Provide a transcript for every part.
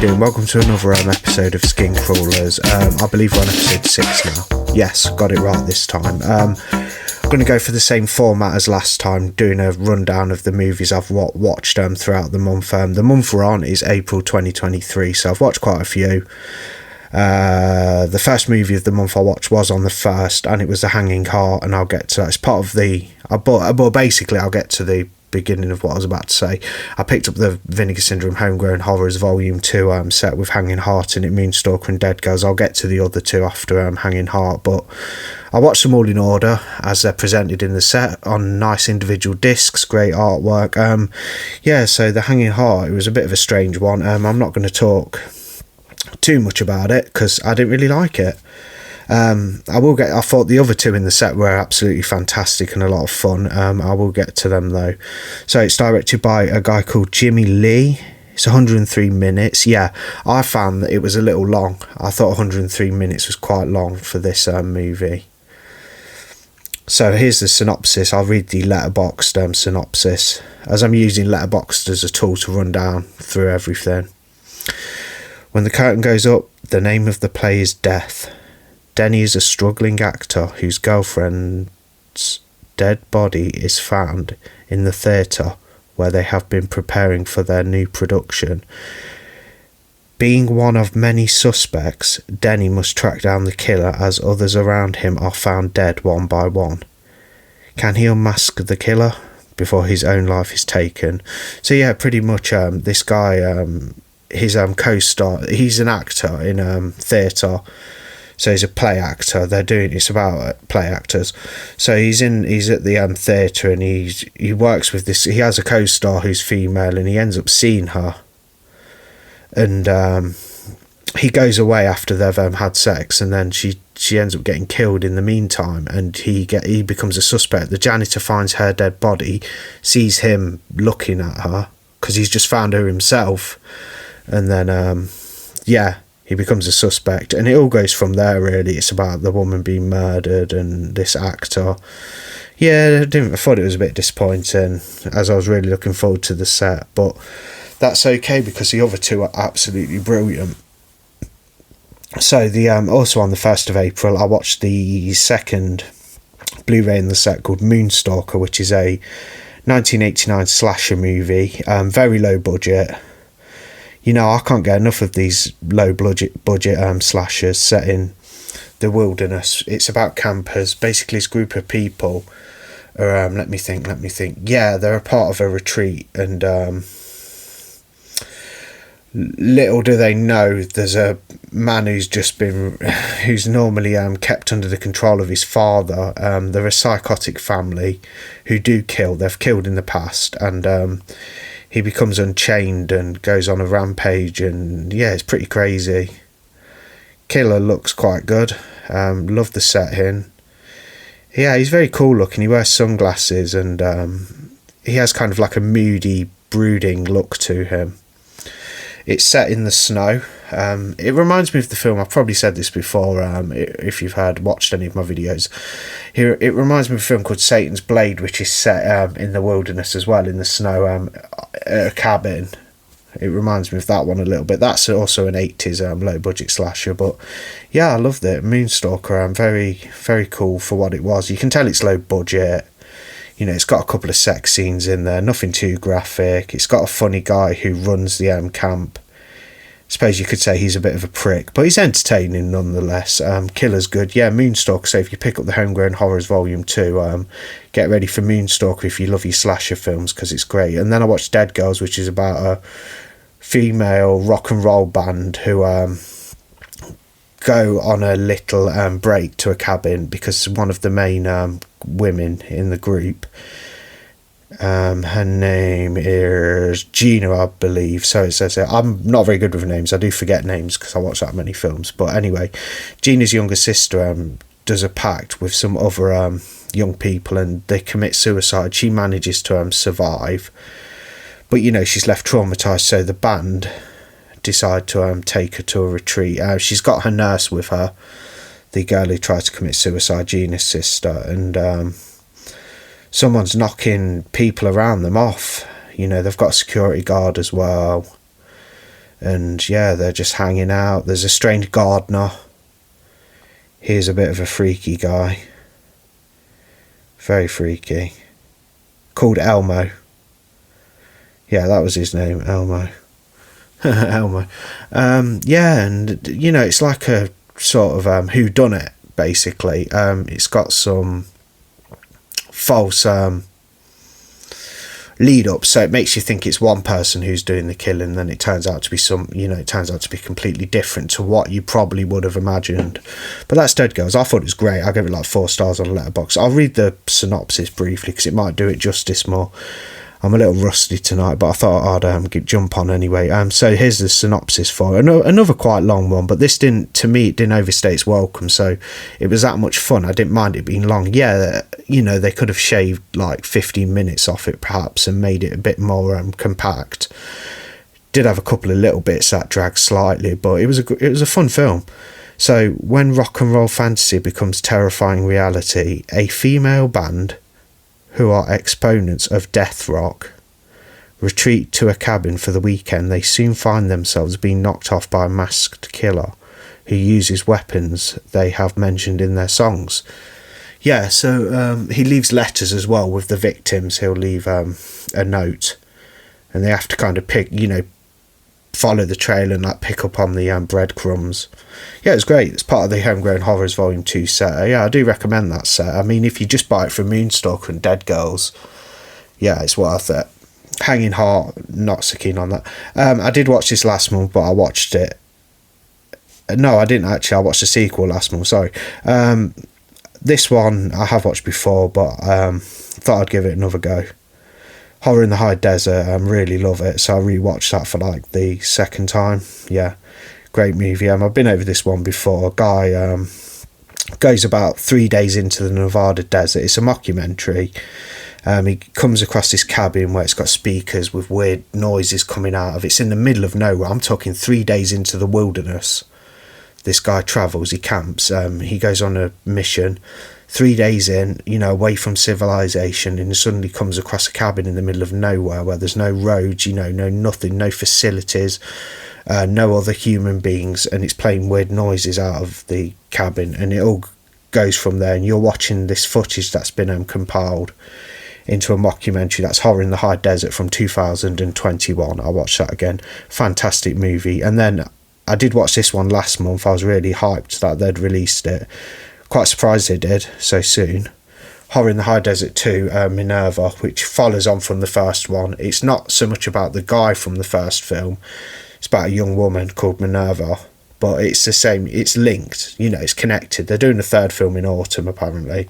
you doing? Welcome to another episode of Skincrawlers. I believe we're on episode 6 now. Yes, got it right this time. I'm going to go for the same format as last time, doing a rundown of the movies I've watched throughout the month. The month we're on is April 2023, so I've watched quite a few. The first movie of the month I watched was on the 1st, and it was The Hanging Heart, and I'll get to that. It's part of the... basically, I'll get to the beginning of what I was about to say. I picked up the Vinegar Syndrome Homegrown Horrors Volume 2 set with Hanging Heart in it, Moonstalker and Dead Girls. I'll get to the other two after Hanging Heart, but I watched them all in order as they're presented in the set on nice individual discs, great artwork. So The Hanging Heart, it was a bit of a strange one. I'm not going to talk too much about it because I didn't really like it. I thought the other two in the set were absolutely fantastic and a lot of fun. I will get to them though. So it's directed by a guy called Jimmy Lee. It's 103 minutes. Yeah, I found that it was a little long. I thought 103 minutes was quite long for this movie. So here's the synopsis. I'll read the Letterboxd synopsis, as I'm using Letterboxd as a tool to run down through everything. When the curtain goes up, the name of the play is Death. Denny is a struggling actor whose girlfriend's dead body is found in the theatre where they have been preparing for their new production. Being one of many suspects, Denny must track down the killer as others around him are found dead one by one. Can he unmask the killer before his own life is taken? So yeah, pretty much this guy, his co-star, he's an actor in theatre. So he's a play actor. It's about play actors. So he's at the theatre, and he works with this. He has a co-star who's female, and he ends up seeing her. And he goes away after they've had sex, and then she ends up getting killed in the meantime, and he becomes a suspect. The janitor finds her dead body, sees him looking at her because he's just found her himself, and then he becomes a suspect, and it all goes from there, really. It's about the woman being murdered and this actor. Yeah, I thought it was a bit disappointing, as I was really looking forward to the set, but that's okay because the other two are absolutely brilliant. So also on the 1st of April, I watched the second Blu-ray in the set called Moonstalker, which is a 1989 slasher movie, very low budget. You know, I can't get enough of these low budget slashers set in the wilderness. It's about campers. Basically, this group of people are, let me think. Yeah, they're a part of a retreat, and little do they know, there's a man who's normally kept under the control of his father. They're a psychotic family who do kill. They've killed in the past, and he becomes unchained and goes on a rampage, and yeah, it's pretty crazy. Killer looks quite good. Love the setting. Yeah, he's very cool looking. He wears sunglasses, and he has kind of like a moody, brooding look to him. It's set in the snow. It reminds me of the film, I've probably said this before, if you've watched any of my videos. Here, it reminds me of a film called Satan's Blade, which is set in the wilderness as well, in the snow, at a cabin. It reminds me of that one a little bit. That's also an 80s low-budget slasher, but yeah, I loved it. Moonstalker, very, very cool for what it was. You can tell it's low budget. You know, it's got a couple of sex scenes in there, nothing too graphic. It's got a funny guy who runs the camp. I suppose you could say he's a bit of a prick, but he's entertaining nonetheless. Killer's good. Yeah, Moonstalker, so if you pick up the Homegrown Horrors Volume 2, get ready for Moonstalker if you love your slasher films, because it's great. And then I watched Dead Girls, which is about a female rock and roll band who go on a little break to a cabin because one of the main women in the group, her name is Gina, I believe, so it says I'm not very good with names. I do forget names because I watch that many films, but anyway, Gina's younger sister does a pact with some other young people, and they commit suicide. She manages to survive, but you know, she's left traumatized, so the band decide to take her to a retreat. She's got her nurse with her, the girl who tried to commit suicide, Gina's sister, and someone's knocking people around them off. You know, they've got a security guard as well, And yeah, they're just hanging out. There's a strange gardener. He's a bit of a freaky guy. Very freaky. Called Elmo. Yeah, that was his name, Elmo. Elmo. Yeah, and you know, it's like a sort of whodunit, basically. It's got some false lead up, so it makes you think it's one person who's doing the killing, then it turns out to be it turns out to be completely different to what you probably would have imagined. But that's Dead Girls. I thought it was great. I gave it like 4 stars on Letterboxd. I'll read the synopsis briefly because it might do it justice more. I'm a little rusty tonight, but I thought I'd jump on anyway. So here's the synopsis for it. Another quite long one, but this didn't overstay its welcome, so it was that much fun. I didn't mind it being long. Yeah, you know, they could have shaved like 15 minutes off it perhaps and made it a bit more compact. Did have a couple of little bits that dragged slightly, but it was a fun film. So when rock and roll fantasy becomes terrifying reality, a female band who are exponents of death rock retreat to a cabin for the weekend. They soon find themselves being knocked off by a masked killer who uses weapons they have mentioned in their songs. Yeah, so he leaves letters as well with the victims. He'll leave a note, and they have to kind of follow the trail and like pick up on the breadcrumbs. Yeah, it's great. It's part of the Homegrown Horrors Volume 2 set. Yeah, I do recommend that set. I mean, if you just buy it from Moonstalker and Dead Girls, yeah, it's worth it. Hanging Heart, not so keen on that. I did watch this last month, but I watched it. No, I didn't actually. I watched the sequel last month, sorry. This one I have watched before, but thought I'd give it another go. Horror in the High Desert, really love it, so I rewatched that for like the second time. Yeah, great movie. I've been over this one before. A guy goes about 3 days into the Nevada desert. It's a mockumentary. He comes across this cabin where it's got speakers with weird noises coming out of it. It's in the middle of nowhere. I'm talking 3 days into the wilderness. This guy travels, he camps, he goes on a mission. 3 days in, away from civilization, and he suddenly comes across a cabin in the middle of nowhere where there's no roads, no nothing, no facilities, no other human beings, and it's playing weird noises out of the cabin, and it all goes from there. And you're watching this footage that's been compiled into a mockumentary. That's Horror in the High Desert from 2021. I watched that again. Fantastic movie. And then I did watch this one last month. I was really hyped that they'd released it. Quite surprised they did so soon. Horror in the High Desert 2, Minerva, which follows on from the first one. It's not so much about the guy from the first film. It's about a young woman called Minerva. But it's the same, it's linked, it's connected. They're doing a third film in autumn, apparently.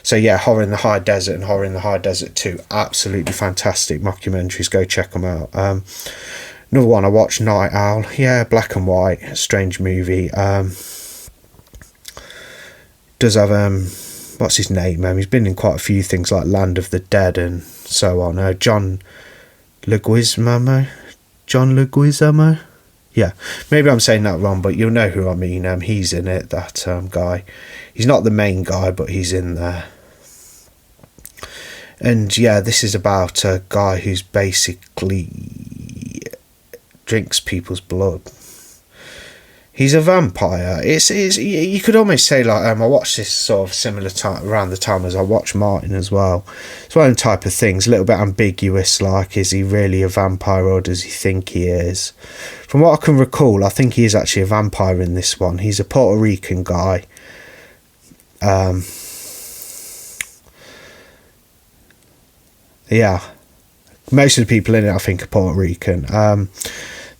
So yeah, Horror in the High Desert and Horror in the High Desert 2, absolutely fantastic mockumentaries. Go check them out. Another one I watched, Night Owl. Yeah, black and white, strange movie. Does have what's his name? He's been in quite a few things like Land of the Dead and so on. John Leguizamo. Yeah, maybe I'm saying that wrong, but you'll know who I mean. He's in it. That guy. He's not the main guy, but he's in there. And yeah, this is about a guy who's basically drinks people's blood. He's a vampire. It's you could almost say like I watched this sort of similar time around the time as I watched Martin as well. It's one of the type of things, a little bit ambiguous. Like, is he really a vampire or does he think he is? From what I can recall, I think he is actually a vampire in this one. He's a Puerto Rican guy. Yeah, most of the people in it I think are Puerto Rican.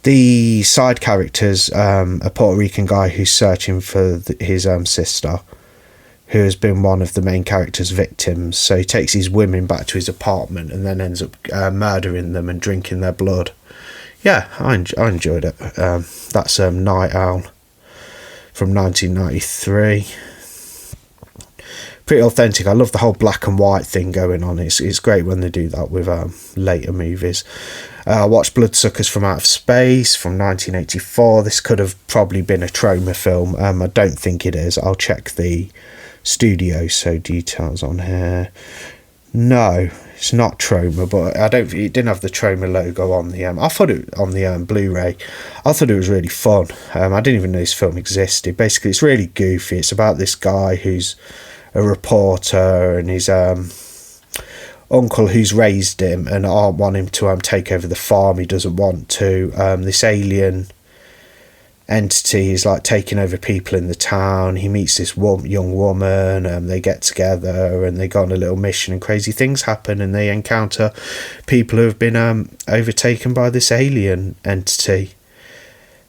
The side characters, a Puerto Rican guy who's searching for his sister, who has been one of the main character's victims. So he takes these women back to his apartment and then ends up murdering them and drinking their blood. Yeah, I enjoyed it. That's Night Owl from 1993. Pretty authentic. I love the whole black and white thing going on. It's great when they do that with later movies. I watched Bloodsuckers from Outer Space from 1984. This could have probably been a Troma film. I don't think it is. I'll check the studio, so details on here. No, It's not Troma, but I don't. It didn't have the Troma logo on the. I thought it on the Blu-ray. I thought it was really fun. I didn't even know this film existed. Basically, it's really goofy. It's about this guy who's a reporter, and his uncle who's raised him and aren't want him to take over the farm. He doesn't want to. This alien entity is like taking over people in the town. He meets this young woman, they get together and they go on a little mission, and crazy things happen, and they encounter people who have been overtaken by this alien entity.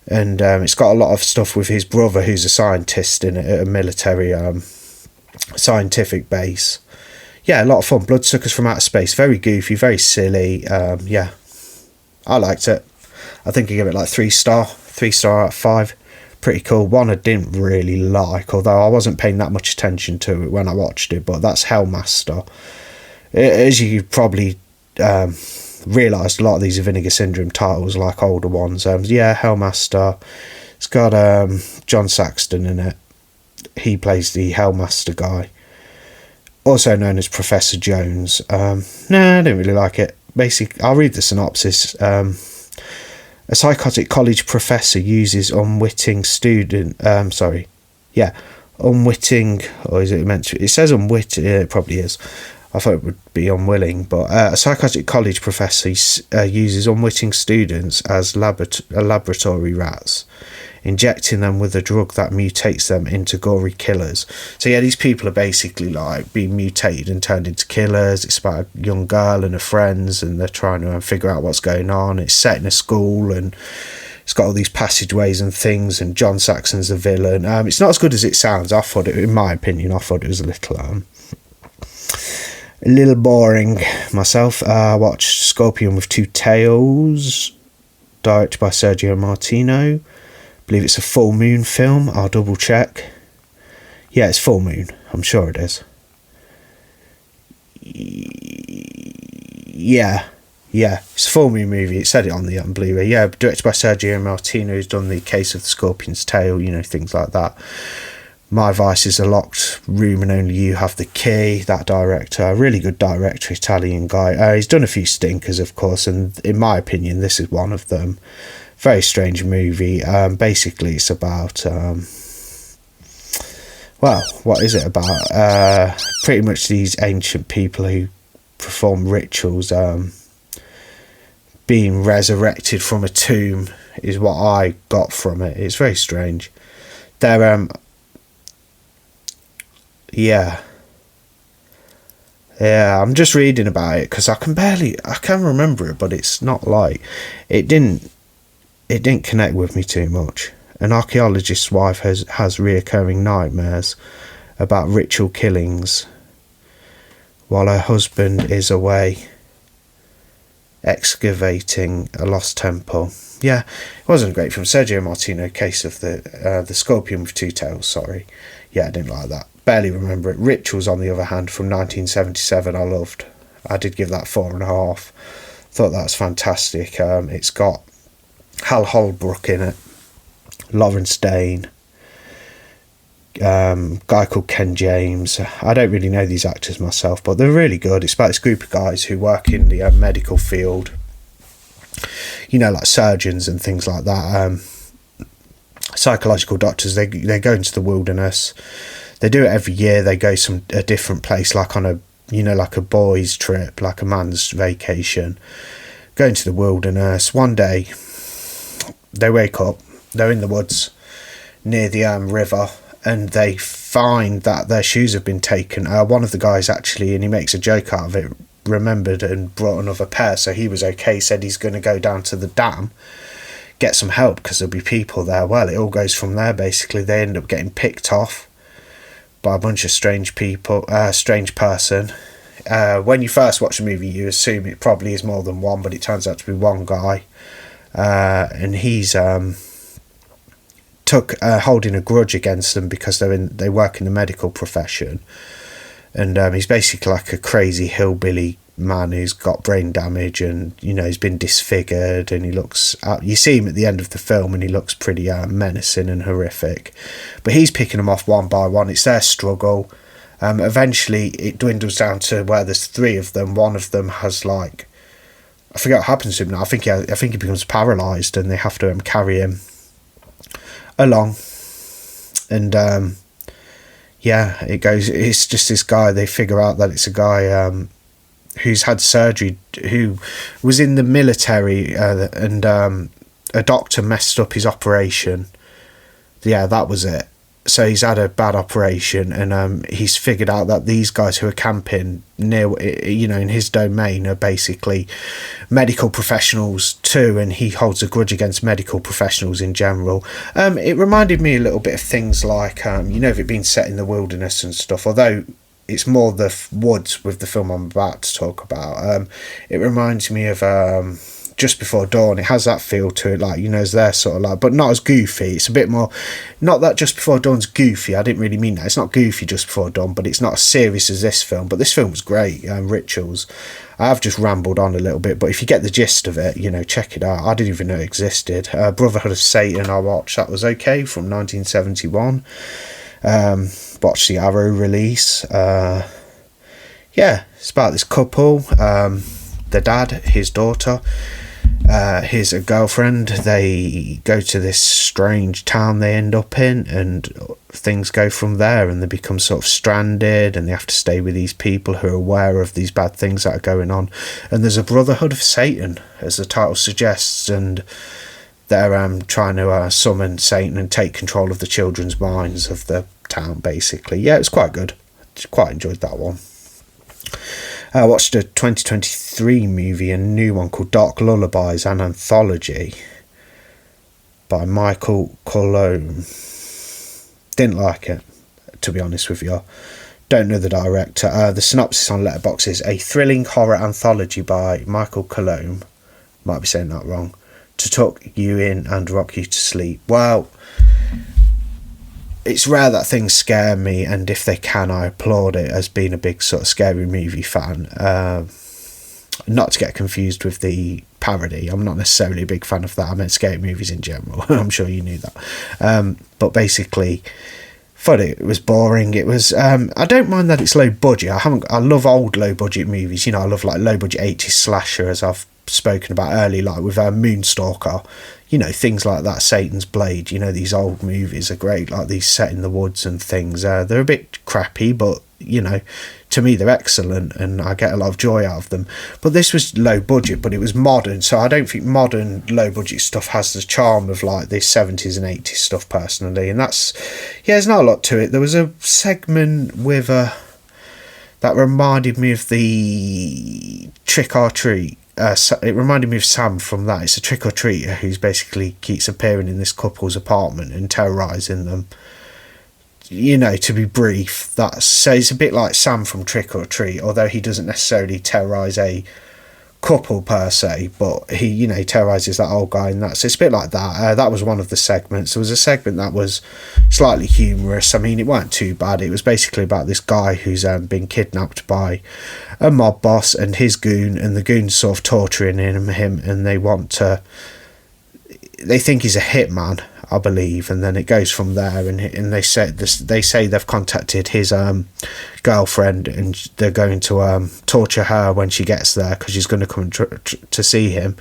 And it's got a lot of stuff with his brother, who's a scientist in a military scientific base. Yeah, a lot of fun. Bloodsuckers from Outer Space. Very goofy, very silly. Yeah, I liked it. I think I give it like 3 star out of 5. Pretty cool. One I didn't really like, although I wasn't paying that much attention to it when I watched it, but that's Hellmaster. As you probably realised, a lot of these are Vinegar Syndrome titles, like older ones. Yeah, Hellmaster. It's got John Saxton in it. He plays the Hellmaster guy, also known as Professor Jones. I didn't really like it. Basically, I'll read the synopsis. A psychotic college professor uses unwitting student... unwitting... Or is it meant to... It says unwitting... It probably is. I thought it would be unwilling. But a psychotic college professor uses unwitting students as laboratory rats, injecting them with a drug that mutates them into gory killers. So yeah, these people are basically like being mutated and turned into killers. It's about a young girl and her friends, and they're trying to figure out what's going on. It's set in a school, and it's got all these passageways and things, and John Saxon's the villain. It's not as good as it sounds. I thought it, in my opinion, I thought it was a little boring myself. I watched Scorpion with Two Tails, directed by Sergio Martino. Believe it's a full moon film. I'll double check. Yeah, it's full moon. I'm sure it is. Yeah, it's a full moon movie. It said it on the Blu-ray. Yeah, directed by Sergio Martino, who's done The Case of the Scorpion's Tail, things like that. My Vice is a Locked Room and Only You Have the Key. That director, a really good director, Italian guy. He's done a few stinkers, of course, and in my opinion, this is one of them. Very strange movie. Basically, it's about... what is it about? Pretty much these ancient people who perform rituals being resurrected from a tomb is what I got from it. It's very strange. They're... Yeah, I'm just reading about it because I can remember it, but it's not like... It didn't connect with me too much. An archaeologist's wife has reoccurring nightmares about ritual killings while her husband is away excavating a lost temple. Yeah, it wasn't a great film. Sergio Martino, Case of the Scorpion with Two Tails, sorry. Yeah, I didn't like that. Barely remember it. Rituals, on the other hand, from 1977, I loved. I did give that 4.5. Thought that was fantastic. It's got Hal Holbrook in it, Lawrence Dane, guy called Ken James. I don't really know these actors myself, but they're really good. It's about this group of guys who work in the medical field, like surgeons and things like that. Psychological doctors. They go into the wilderness. They do it every year. They go a different place, like on a like a boys' trip, like a man's vacation. Go into the wilderness. One day, they wake up. They're in the woods near the river, and they find that their shoes have been taken. One of the guys actually, and he makes a joke out of it, remembered and brought another pair, so he was okay. Said he's going to go down to the dam, get some help because there'll be people there. Well, it all goes from there. Basically, they end up getting picked off by a bunch of strange people, strange person. When you first watch the movie, you assume it probably is more than one, but it turns out to be one guy, and he's holding a grudge against them because they work in the medical profession, and he's basically like a crazy hillbilly man who's got brain damage, and he's been disfigured, and he looks you see him at the end of the film and he looks pretty menacing and horrific, but he's picking them off one by one. It's their struggle. Eventually it dwindles down to where there's 3 of them. One of them has like, I forget what happens to him now. I think he becomes paralysed, and they have to carry him along. And it's just this guy. They figure out that it's a guy who's had surgery, who was in the military, and a doctor messed up his operation. Yeah, that was it. So he's had a bad operation, and he's figured out that these guys who are camping near, in his domain, are basically medical professionals too, and he holds a grudge against medical professionals in general. It reminded me a little bit of things like, if it being set in the wilderness and stuff, although it's more the woods with the film I'm about to talk about. It reminds me of Just Before Dawn. It has that feel to it, like, as they're sort of like, but not as goofy. It's a bit more, not that Just Before Dawn's goofy, I didn't really mean that. It's not goofy Just Before Dawn, but it's not as serious as this film. But this film was great. Rituals. I've just rambled on a little bit, but if you get the gist of it, check it out. I didn't even know it existed. Brotherhood of Satan I watched, that was okay, from 1971. Watched the Arrow release. It's about this couple, the dad, his daughter, his girlfriend. They go to this strange town they end up in, and things go from there, and they become sort of stranded, and they have to stay with these people who are aware of these bad things that are going on. And there's a Brotherhood of Satan, as the title suggests, and they're trying to summon Satan and take control of the children's minds of the town, basically. Yeah, it was quite good. Quite enjoyed that one. I watched a 2023 movie, a new one called Dark Lullabies, an anthology by Michael Colomb. Didn't like it, to be honest with you. Don't know the director. The synopsis on Letterboxd is a thrilling horror anthology by Michael Colomb. Might be saying that wrong. To tuck you in and rock you to sleep. Well, it's rare that things scare me, and if they can, I applaud it, as being a big sort of scary movie fan. Not to get confused with the parody. I'm not necessarily a big fan of that. I meant scary movies in general. I'm sure you knew that. But basically, thought it was boring. It was. I don't mind that it's low budget. I love old low budget movies. I love like low budget 80s slasher, as I've spoken about early, like with Moonstalker. Things like that, Satan's Blade, these old movies are great, like these set in the woods and things. They're a bit crappy, but, to me they're excellent, and I get a lot of joy out of them. But this was low budget, but it was modern, so I don't think modern low budget stuff has the charm of like the 70s and 80s stuff, personally. And there's not a lot to it. There was a segment with that reminded me of the Trick or Treat. It reminded me of Sam from that. It's a trick-or-treater who's basically keeps appearing in this couple's apartment and terrorising them. To be brief, so it's a bit like Sam from Trick or Treat, although he doesn't necessarily terrorise a couple per se, but he terrorises that old guy, and that's, it's a bit like that. That was one of the segments. There was a segment that was slightly humorous. I mean, it wasn't too bad. It was basically about this guy who's been kidnapped by a mob boss and his goon, and the goon's sort of torturing him, and they think he's a hitman, I believe, and then it goes from there. And they say they've contacted his girlfriend, and they're going to torture her when she gets there, because she's going to come to see him.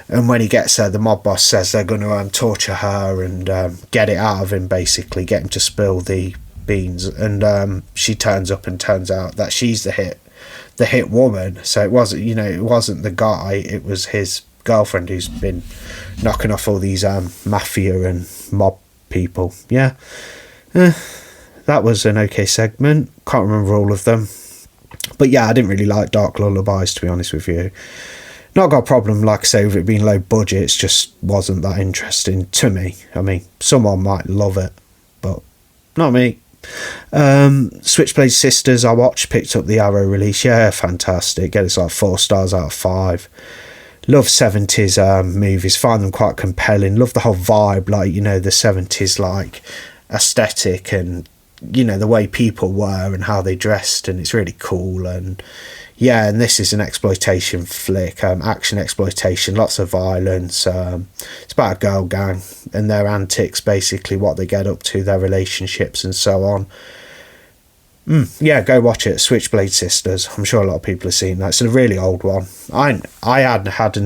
And when he gets there, the mob boss says they're going to torture her and get it out of him, basically get him to spill the beans. And she turns up, and turns out that she's the hit woman. So it wasn't the guy, it was his girlfriend who's been knocking off all these mafia and mob people. That was an okay segment. Can't remember all of them, but I didn't really like Dark Lullabies, to be honest with you. Not got a problem, like I say, with it being low budget. It just wasn't that interesting to me. I mean, someone might love it, but not me. Switchblade Sisters I watched, picked up the Arrow release. Fantastic. Get it like 4 stars out of 5. Love 70s movies, find them quite compelling. Love the whole vibe, like, the 70s like aesthetic, and the way people were and how they dressed, and it's really cool. And and this is an exploitation flick, action exploitation, lots of violence. It's about a girl gang and their antics, basically what they get up to, their relationships and so on. Yeah, go watch it. Switchblade Sisters. I'm sure a lot of people have seen that. It's a really old one. I hadn't heard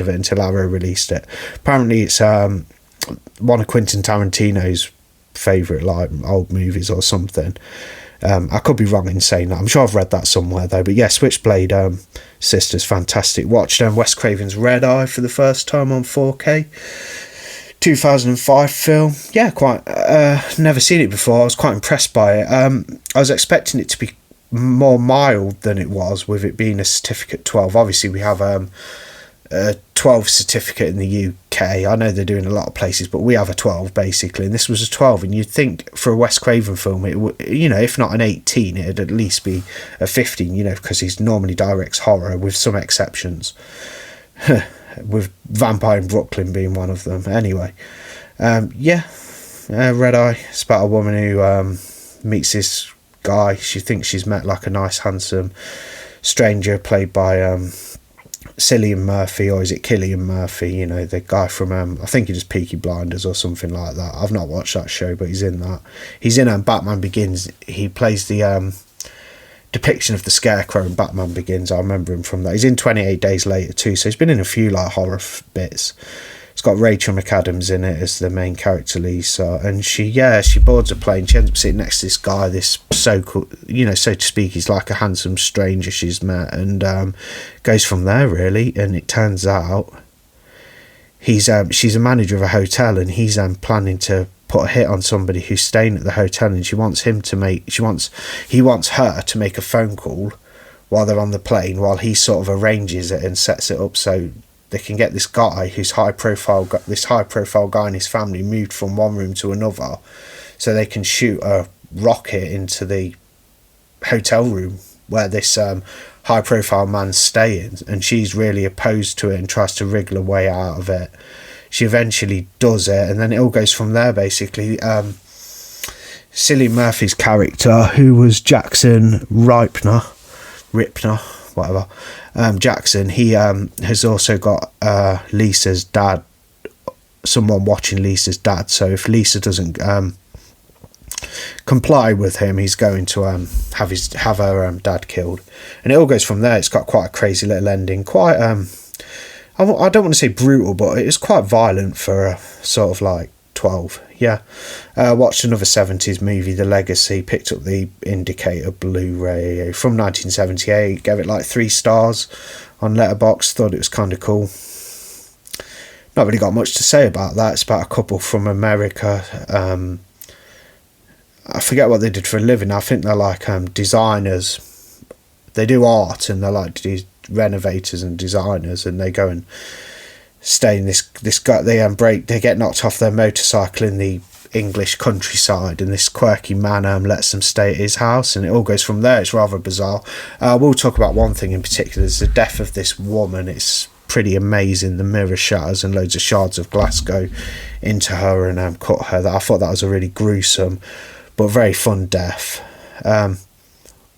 of it until Arrow released it. Apparently, it's one of Quentin Tarantino's favourite like old movies or something. I could be wrong in saying that. I'm sure I've read that somewhere though. But yeah, Switchblade Sisters, fantastic. Watched Wes Craven's Red Eye for the first time on 4K. 2005 film. Yeah, quite. Never seen it before. I was quite impressed by it. I was expecting it to be more mild than it was, with it being a certificate 12. Obviously, we have a 12 certificate in the UK. I know they're doing a lot of places, but we have a 12 basically, and this was a 12. And you'd think for a Wes Craven film, it would, if not an 18, it'd at least be a 15. Because he normally directs horror, with some exceptions. With Vampire in Brooklyn being one of them. Anyway, Red Eye. It's about a woman who meets this guy. She thinks she's met like a nice, handsome stranger played by Cillian Murphy, or is it Killian Murphy? The guy from I think he does Peaky Blinders or something like that. I've not watched that show, but he's in that. He's in Batman Begins. He plays the depiction of the Scarecrow in Batman Begins. I remember him from that. He's in 28 Days Later too, so he's been in a few like horror bits. It's got Rachel McAdams in it as the main character, Lisa, and she boards a plane. She ends up sitting next to this guy, this so to speak, he's like a handsome stranger she's met, and goes from there really. And it turns out she's a manager of a hotel, and he's planning to put a hit on somebody who's staying at the hotel, and he wants her to make a phone call while they're on the plane, while he sort of arranges it and sets it up so they can get this guy who's high profile guy and his family moved from one room to another, so they can shoot a rocket into the hotel room where this high profile man's staying, and she's really opposed to it and tries to wriggle her way out of it. She eventually does it, and then it all goes from there basically. Cillian Murphy's character, who was Jackson Ripner, whatever, Jackson, he has also got Lisa's dad, someone watching Lisa's dad, so if Lisa doesn't comply with him, he's going to have her dad killed, and it all goes from there. It's got quite a crazy little ending, quite I don't want to say brutal, but it was quite violent for a sort of like 12. Yeah. Watched another 70s movie, The Legacy. Picked up the Indicator Blu-ray from 1978. Gave it like 3 stars on Letterboxd. Thought it was kind of cool. Not really got much to say about that. It's about a couple from America. I forget what they did for a living. I think they're like designers. They do art, and they're like renovators and designers, and they go and stay in this guy. They get knocked off their motorcycle in the English countryside, and this quirky man lets them stay at his house, and it all goes from there. It's rather bizarre. We'll talk about one thing in particular. It's the death of this woman. It's pretty amazing. The mirror shatters and loads of shards of glass go into her and cut her. I thought that was a really gruesome but very fun death.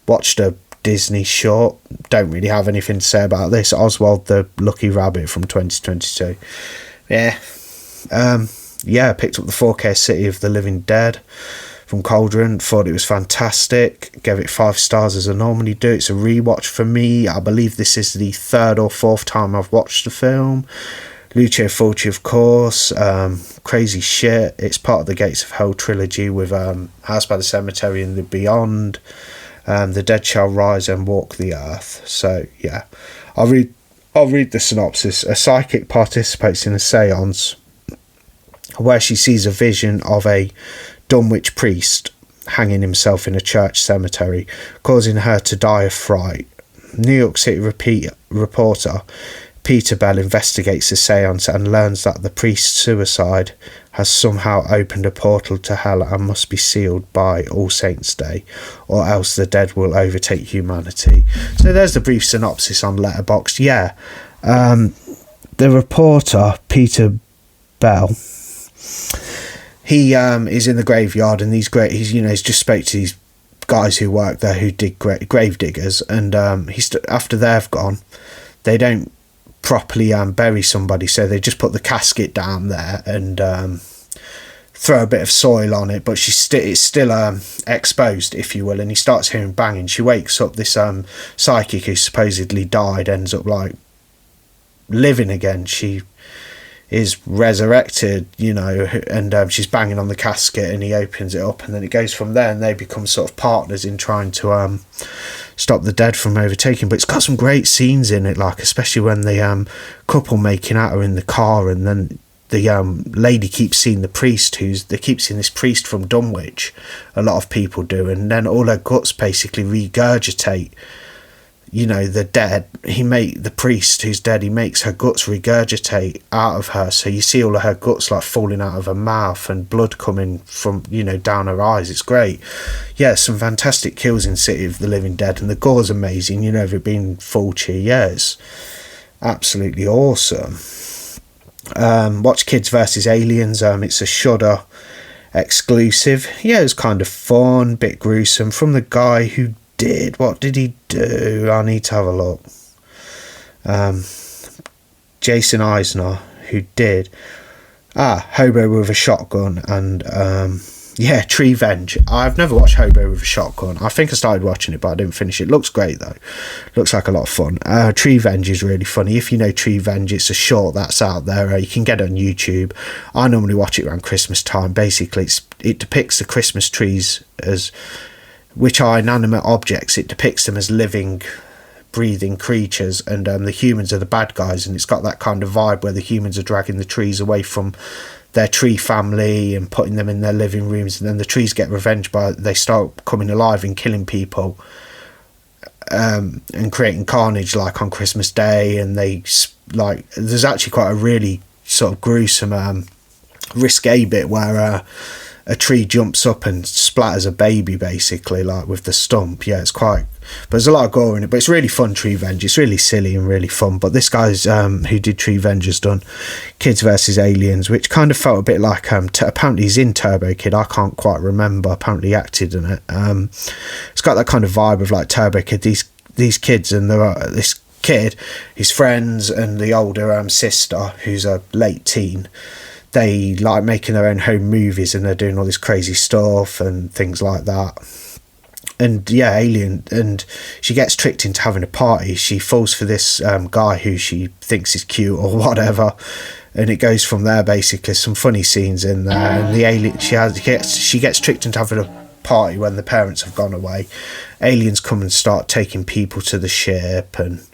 Watched a Disney short. Don't really have anything to say about this. Oswald the Lucky Rabbit from 2022. Picked up the 4K City of the Living Dead from Cauldron. Thought it was fantastic. Gave it 5 stars as I normally do. It's a rewatch for me. I believe this is the 3rd or 4th time I've watched the film. Lucio Fulci, of course. Crazy shit. It's part of the Gates of Hell trilogy with House by the Cemetery and the Beyond. The Dead Shall Rise and Walk the Earth. So yeah, I'll read the synopsis. A psychic participates in a seance where she sees a vision of a Dunwich priest hanging himself in a church cemetery, causing her to die of fright. New York City reporter Peter Bell investigates the seance and learns that the priest's suicide has somehow opened a portal to hell and must be sealed by All Saints' Day, or else the dead will overtake humanity. So there's the brief synopsis on Letterboxd. Yeah, the reporter Peter Bell, he is in the graveyard, and he's just spoke to these guys who work there who dig grave diggers, and after they've gone, they don't properly bury somebody, so they just put the casket down there, and throw a bit of soil on it, but it's still exposed, if you will, and he starts hearing banging. She wakes up. This psychic who supposedly died ends up like living again. She is resurrected, you know, and she's banging on the casket, and he opens it up, and then it goes from there, and they become sort of partners in trying to stop the dead from overtaking. But it's got some great scenes in it, like especially when the couple making out are in the car, and then the lady keeps seeing the priest, they keep seeing this priest from Dunwich, a lot of people do, and then all her guts basically regurgitate, you know, the dead. The priest who's dead, he makes her guts regurgitate out of her, so you see all of her guts like falling out of her mouth and blood coming from, you know, down her eyes. It's great. Yeah, some fantastic kills in City of the Living Dead, and the gore's amazing, you know, if it being Fulci. Yeah, it's absolutely awesome. Watch Kids vs Aliens. It's a Shudder exclusive. Yeah, it was kind of fun, bit gruesome, from the guy who did, what did he do? I need to have a look. Jason Eisner, who did Hobo with a Shotgun, and Tree Venge. I've never watched Hobo with a Shotgun. I think I started watching it, but I didn't finish it. Looks great though. Looks like a lot of fun. Tree Venge is really funny. If you know Tree Venge, it's a short that's out there. You can get it on YouTube. I normally watch it around Christmas time. Basically, it depicts the Christmas trees as, which are inanimate objects. It depicts them as living, breathing creatures, and the humans are the bad guys, and it's got that kind of vibe where the humans are dragging the trees away from their tree family and putting them in their living rooms, and then the trees get revenge they start coming alive and killing people, and creating carnage like on Christmas Day. And there's actually quite a really sort of gruesome risque bit where a tree jumps up and splatters a baby, basically, like with the stump. Yeah, it's quite, but there's a lot of gore in it, but it's really fun. Tree Venge, it's really silly and really fun. But this guy's who did Tree Venge has done Kids vs Aliens, which kind of felt a bit like apparently he's in Turbo Kid. I can't quite remember. Apparently he acted in it. It's got that kind of vibe of like Turbo Kid. These kids, and there are this kid, his friends, and the older sister who's a late teen. They like making their own home movies, and they're doing all this crazy stuff and things like that. And yeah, Alien, and she gets tricked into having a party. She falls for this guy who she thinks is cute or whatever, and it goes from there. Basically, some funny scenes in there. And the alien, she gets tricked into having a party when the parents have gone away. Aliens come and start taking people to the ship and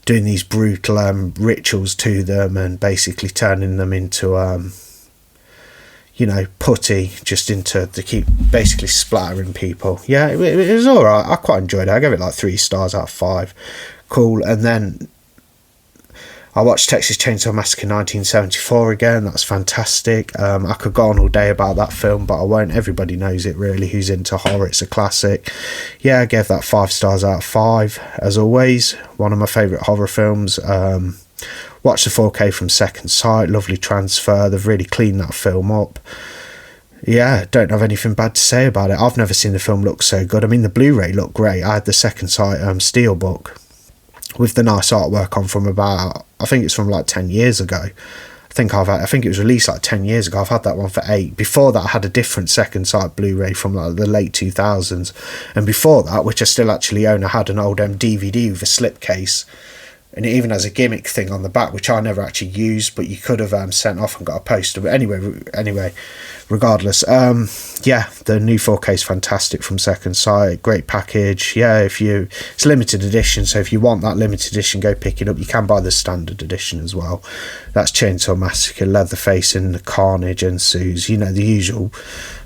doing these brutal rituals to them, and basically turning them into putty, just into to keep basically splattering people. Yeah, it was alright. I quite enjoyed it. I gave it like 3 stars out of 5. Cool. And then I watched Texas Chainsaw Massacre 1974 again. That's fantastic. I could go on all day about that film, but I won't. Everybody knows it, really, who's into horror. It's a classic. Yeah, I gave that 5 stars out of 5. As always, one of my favourite horror films. Watched the 4K from Second Sight. Lovely transfer. They've really cleaned that film up. Yeah, don't have anything bad to say about it. I've never seen the film look so good. I mean, the Blu-ray looked great. I had the Second Sight Steelbook with the nice artwork on from about, I think it's from like 10 years ago. I think it was released like 10 years ago. I've had that one for 8. Before that, I had a different Second Sight Blu-ray from like the late 2000s. And before that, which I still actually own, I had an old DVD with a slipcase. And it even has a gimmick thing on the back, which I never actually used, but you could have sent off and got a poster. But anyway, regardless, the new 4K is fantastic from Second Sight. Great package. Yeah, it's limited edition, so if you want that limited edition, go pick it up. You can buy the standard edition as well. That's Chainsaw Massacre, Leatherface and the carnage ensues. You know, the usual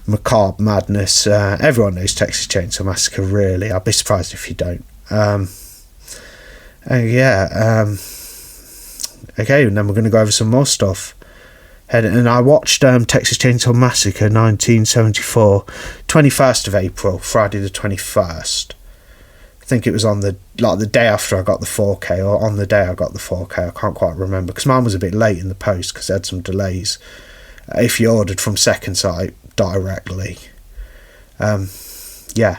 macabre madness. Everyone knows Texas Chainsaw Massacre, really. I'd be surprised if you don't. Okay, and then we're going to go over some more stuff. And I watched Texas Chainsaw Massacre 1974, 21st of April, Friday the 21st. I think it was on the day after I got the 4K, or on the day I got the 4K. I can't quite remember, because mine was a bit late in the post because they had some delays. If you ordered from Second Sight directly.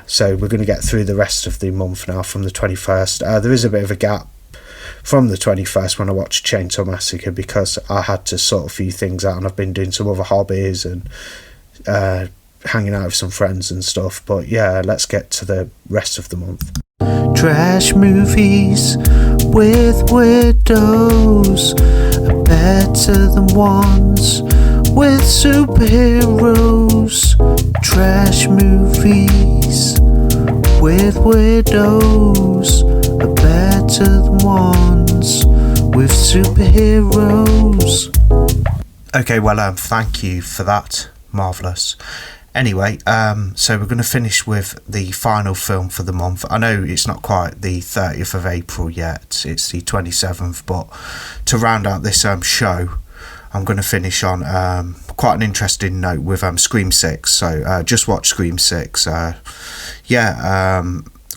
So we're going to get through the rest of the month now from the 21st. There is a bit of a gap from the 21st when I watched Chainsaw Massacre, because I had to sort a few things out, and I've been doing some other hobbies and hanging out with some friends and stuff. But yeah, let's get to the rest of the month. Trash movies with weirdos are better than ones with superheroes. Trash movies with weirdos are better than ones with superheroes. Okay, well, thank you for that. Marvellous. Anyway, so we're going to finish with the final film for the month. I know it's not quite the 30th of April yet, it's the 27th, but to round out this show, I'm going to finish on quite an interesting note with Scream 6. So just watch Scream 6. Going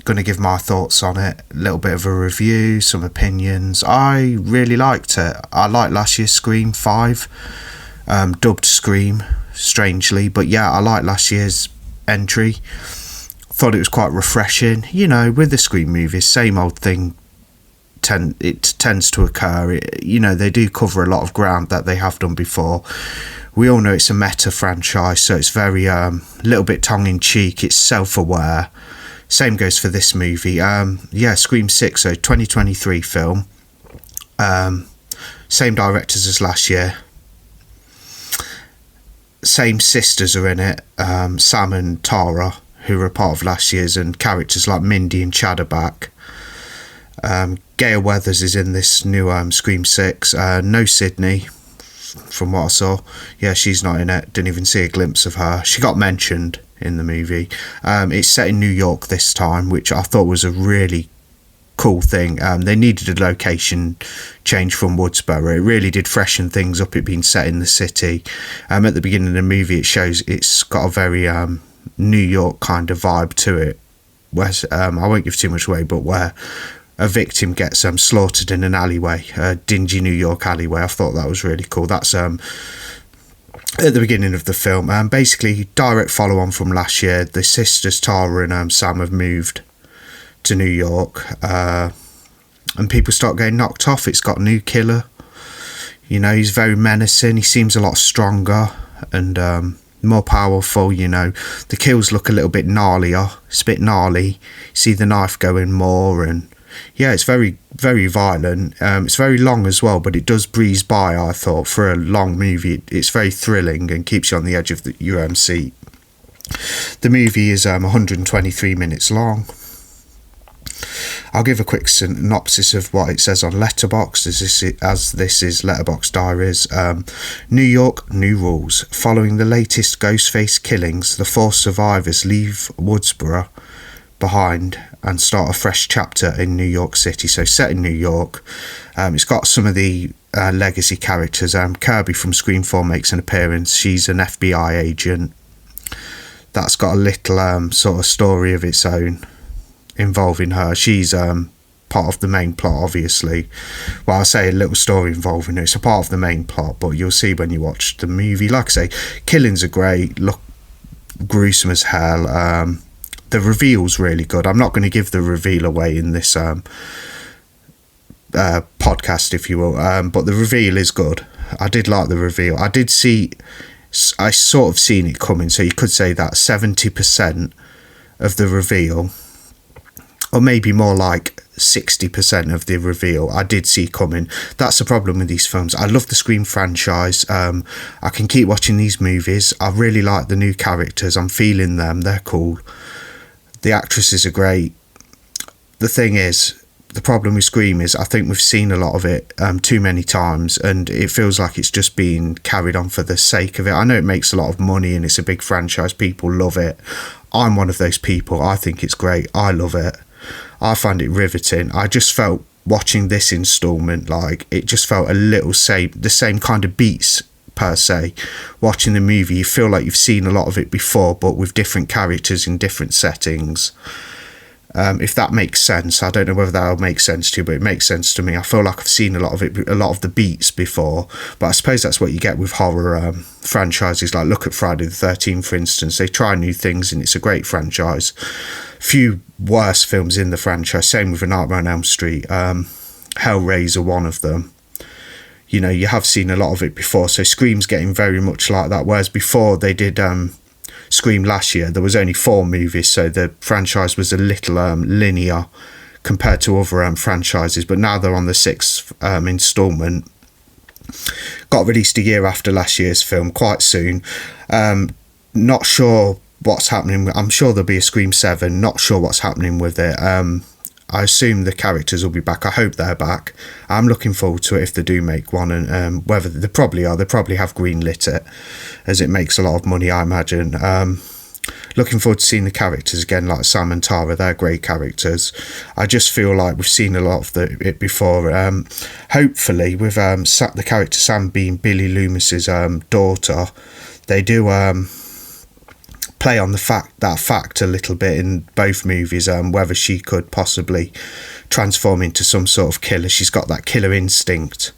to give my thoughts on it, a little bit of a review, some opinions. I really liked it. I liked last year's Scream 5, dubbed Scream, strangely, but yeah, I liked last year's entry. Thought it was quite refreshing. You know, with the Scream movies, same old thing it tends to occur. They do cover a lot of ground that they have done before. We all know it's a meta franchise, so it's very little bit tongue-in-cheek, it's self-aware. Same goes for this movie. Scream 6, so 2023 film. Same directors as last year. Same sisters are in it, Sam and Tara, who were a part of last year's, and characters like Mindy and Chad are back. Gail Weathers is in this new Scream 6. No Sydney, from what I saw. Yeah, she's not in it. Didn't even see a glimpse of her. She got mentioned in the movie. It's set in New York this time, which I thought was a really cool thing. They needed a location change from Woodsboro. It really did freshen things up, it being set in the city. At the beginning of the movie, it shows it's got a very New York kind of vibe to it, where I won't give too much away, but where a victim gets slaughtered in an alleyway, a dingy New York alleyway. I thought that was really cool. That's at the beginning of the film. Basically, direct follow on from last year. The sisters Tara and Sam have moved to New York, and people start getting knocked off. It's got a new killer. He's very menacing. He seems a lot stronger and more powerful. The kills look a little bit gnarlier. It's a bit gnarly. You see the knife going more, and yeah, it's very, very violent. It's very long as well, but it does breeze by, I thought. For a long movie, it's very thrilling and keeps you on the edge of your seat. The movie is 123 minutes long. I'll give a quick synopsis of what it says on Letterboxd, as this is Letterboxd Diaries. New York, new rules. Following the latest Ghostface killings, the 4 survivors leave Woodsboro behind and start a fresh chapter in New York City. So set in New York. It's got some of the legacy characters. Kirby from Scream 4 makes an appearance. She's an FBI agent. That's got a little sort of story of its own involving her. She's part of the main plot, obviously. Well, I say a little story involving her. It's a part of the main plot, but you'll see when you watch the movie. Like I say, killings are great. Look gruesome as hell. The reveal's really good. I'm not going to give the reveal away in this podcast, if you will, but the reveal is good. I did like the reveal. I sort of seen it coming, so you could say that 70% of the reveal, or maybe more like 60% of the reveal, I did see coming. That's the problem with these films. I love the Scream franchise. I can keep watching these movies. I really like the new characters. I'm feeling them. They're cool. The actresses are great. The thing is, the problem with Scream is I think we've seen a lot of it too many times, and it feels like it's just being carried on for the sake of it. I know it makes a lot of money and it's a big franchise. People love it. I'm one of those people. I think it's great. I love it. I find it riveting. I just felt watching this installment, like it just felt a little the same kind of beats per se. Watching the movie, you feel like you've seen a lot of it before, but with different characters in different settings. If that makes sense. I don't know whether that'll make sense to you, but it makes sense to me. I feel like I've seen a lot of the beats before, but I suppose that's what you get with horror franchises. Like look at Friday the 13th, for instance. They try new things and it's a great franchise. Few worse films in the franchise. Same with A Nightmare on Elm Street. Hellraiser, one of them. You know, you have seen a lot of it before, so Scream's getting very much like that, whereas before they did Scream last year, there was only 4 movies, so the franchise was a little linear compared to other franchises, but now they're on the 6th instalment. Got released a year after last year's film, quite soon. Not sure what's happening. I'm sure there'll be a Scream 7, not sure what's happening with it. I assume the characters will be back. I hope they're back. I'm looking forward to it if they do make one, and whether they probably are. They probably have greenlit it, as it makes a lot of money, I imagine. Looking forward to seeing the characters again, like Sam and Tara. They're great characters. I just feel like we've seen a lot of it before. Hopefully, with the character Sam being Billy Loomis's daughter, they do play on that fact a little bit in both movies, whether she could possibly transform into some sort of killer. She's got that killer instinct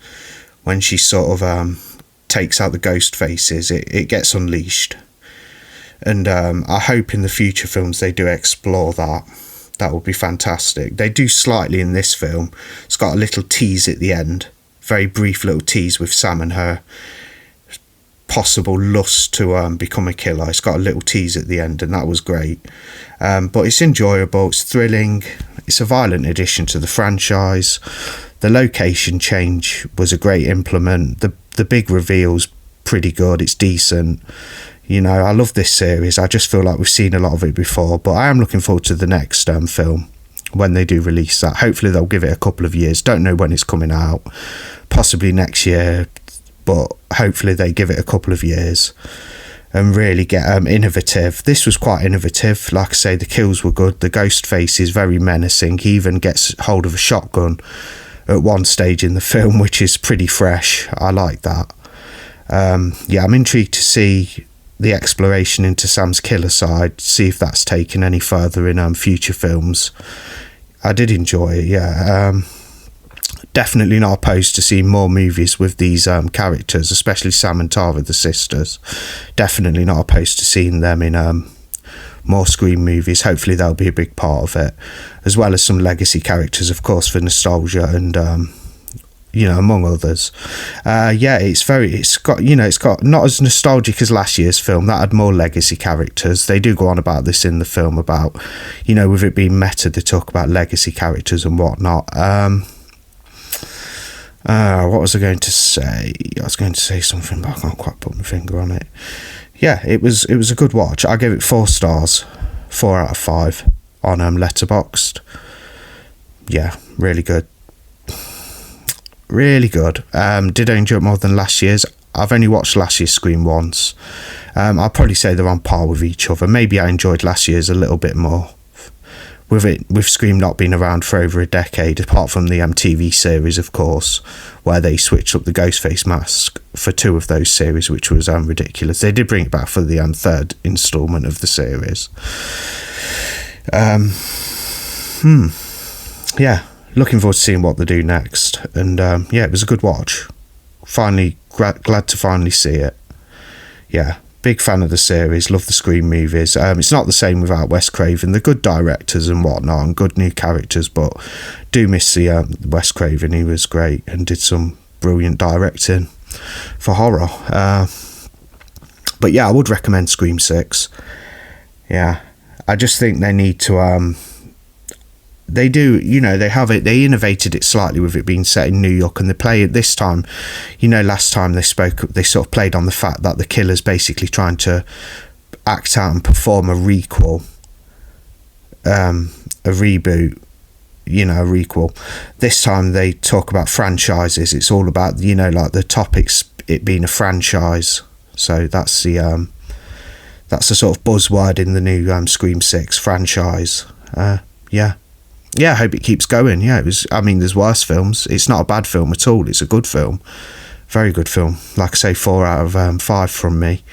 when she sort of takes out the ghost faces. It gets unleashed, and I hope in the future films they do explore that. That would be fantastic. They do slightly in this film. It's got a little tease at the end, very brief little tease with Sam and her possible lust to become a killer. It's got a little tease at the end, and that was great. But it's enjoyable, it's thrilling, it's a violent addition to the franchise. The location change was a great implement. The big reveal's pretty good, it's decent. You know, I love this series. I just feel like we've seen a lot of it before, but I am looking forward to the next film when they do release that. Hopefully they'll give it a couple of years. Don't know when it's coming out, possibly next year, but hopefully they give it a couple of years and really get innovative. This was quite innovative. Like I say, the kills were good. The ghost face is very menacing. He even gets hold of a shotgun at one stage in the film, which is pretty fresh. I like that. Yeah, I'm intrigued to see the exploration into Sam's killer side, see if that's taken any further in future films. I did enjoy it, yeah. Definitely not opposed to seeing more movies with these characters, especially Sam and Tara, the sisters. Definitely not opposed to seeing them in more Scream movies. Hopefully they'll be a big part of it, as well as some legacy characters, of course, for nostalgia and you know, among others. Yeah, it's got not as nostalgic as last year's film. That had more legacy characters. They do go on about this in the film about, you know, with it being meta, they talk about legacy characters and whatnot. What was I going to say? I was going to say something, but I can't quite put my finger on it. Yeah, it was a good watch. I gave it 4 stars, 4 out of 5 on Letterboxd. Yeah, really good. Really good. Did I enjoy it more than last year's? I've only watched last year's Scream once. I'll probably say they're on par with each other. Maybe I enjoyed last year's a little bit more. With Scream not being around for over a decade, apart from the TV series, of course, where they switched up the Ghostface mask for 2 of those series, which was ridiculous. They did bring it back for the 3rd instalment of the series. Yeah, looking forward to seeing what they do next. And yeah, it was a good watch. Finally, glad to finally see it. Yeah. Big fan of the series, love the Scream movies. It's not the same without Wes Craven. They're good directors and whatnot, and good new characters, but do miss the Wes Craven. He was great and did some brilliant directing for horror. But yeah, I would recommend Scream 6. Yeah, I just think they need to... they do, you know, they innovated it slightly with it being set in New York, and they play it this time. You know, last time they sort of played on the fact that the killer's basically trying to act out and perform a requel, a reboot, you know, a requel. This time they talk about franchises. It's all about, you know, like the topics, it being a franchise. So that's the sort of buzzword in the new Scream 6 franchise. Yeah, I hope it keeps going. Yeah, there's worse films. It's not a bad film at all. It's a good film. Very good film. Like I say, 4 out of 5 from me.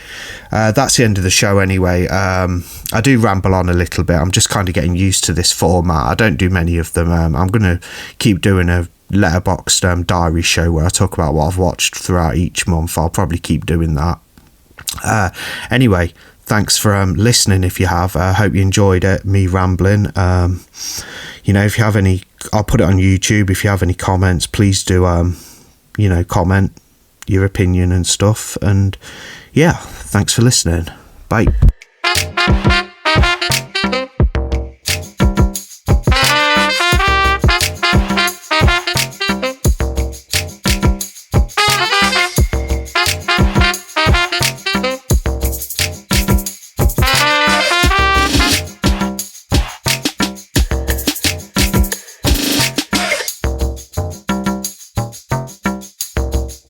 That's the end of the show anyway. I do ramble on a little bit. I'm just kind of getting used to this format. I don't do many of them. I'm going to keep doing a Letterboxd diary show where I talk about what I've watched throughout each month. I'll probably keep doing that. Anyway, thanks for listening if you have. I hope you enjoyed it, me rambling. You know, if you have any I'll put it on YouTube. If you have any comments, please do, comment your opinion and stuff. And yeah, thanks for listening. Bye.